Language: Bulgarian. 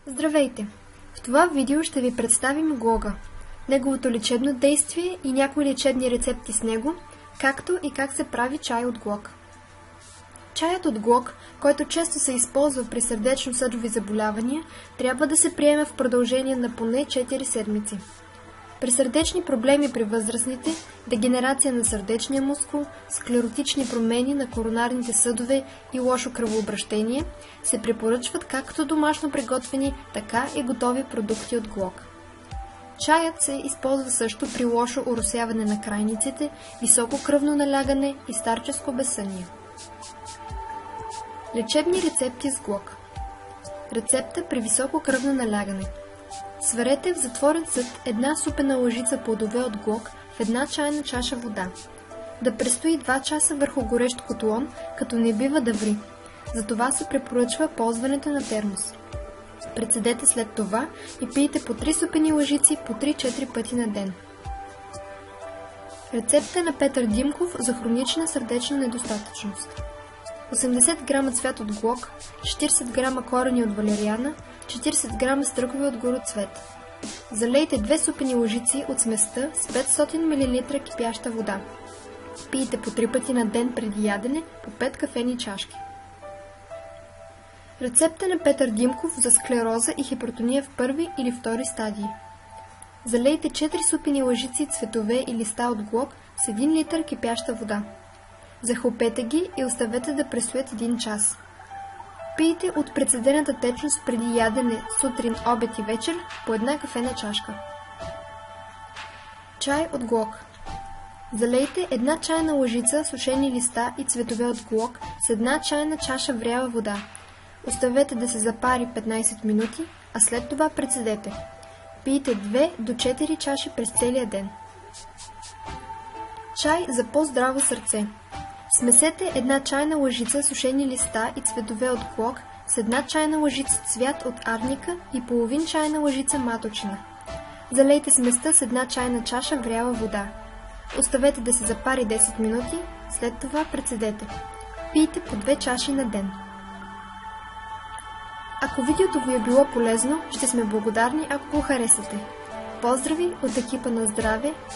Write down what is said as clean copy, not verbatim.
Здравейте! В това видео ще ви представим глога, неговото лечебно действие и някои лечебни рецепти с него, както и как се прави чай от глог. Чаят от глог, който често се използва при сърдечно-съдови заболявания, трябва да се приеме в продължение на поне 4 седмици. При сърдечни проблеми при възрастните, дегенерация на сърдечния мускул, склеротични промени на коронарните съдове и лошо кръвообращение, се препоръчват както домашно приготвени, така и готови продукти от глог. Чаят се използва също при лошо оросяване на крайниците, високо кръвно налягане и старческо безсъние. Лечебни рецепти с глог. Рецепта при високо кръвно налягане. Сварете в затворен съд една супена лъжица плодове от глог в една чайна чаша вода. Да престои 2 часа върху горещ котлон, като не бива да ври. Затова се препоръчва ползването на термос. Прецедете след това и пийте по 3 супени лъжици по 3-4 пъти на ден. Рецепта на Петър Димков за хронична сърдечна недостатъчност. 80 г цвят от глог, 40 г корени от валериана, 40 г стръкове от гороцвет. Залейте 2 супени лъжици от сместа с 500 мл кипяща вода. Пийте по 3 пъти на ден преди ядене по 5 кафени чашки. Рецепта на Петър Димков за склероза и хипертония в първи или втори стадии. Залейте 4 супени лъжици цветове и листа от глог с 1 литър кипяща вода. Захлупете ги и оставете да престоят 1 час. Пийте от прецедената течност преди ядене сутрин, обед и вечер по 1 кафена чашка. Чай от глог. Залейте 1 чайна лъжица сушени листа и цветове от глог с 1 чайна чаша вряла вода. Оставете да се запари 15 минути, а след това прецедете. Пийте 2 до 4 чаши през целия ден. Чай за по-здраво сърце. Смесете 1 чайна лъжица сушени листа и цветове от глог с 1 чайна лъжица цвят от арника и половин чайна лъжица маточина. Залейте сместа с 1 чайна чаша вряла вода. Оставете да се запари 10 минути, след това прецедете. Пийте по 2 чаши на ден. Ако видеото ви е било полезно, ще сме благодарни, ако го харесате. Поздрави от екипа на здраве-bg.eu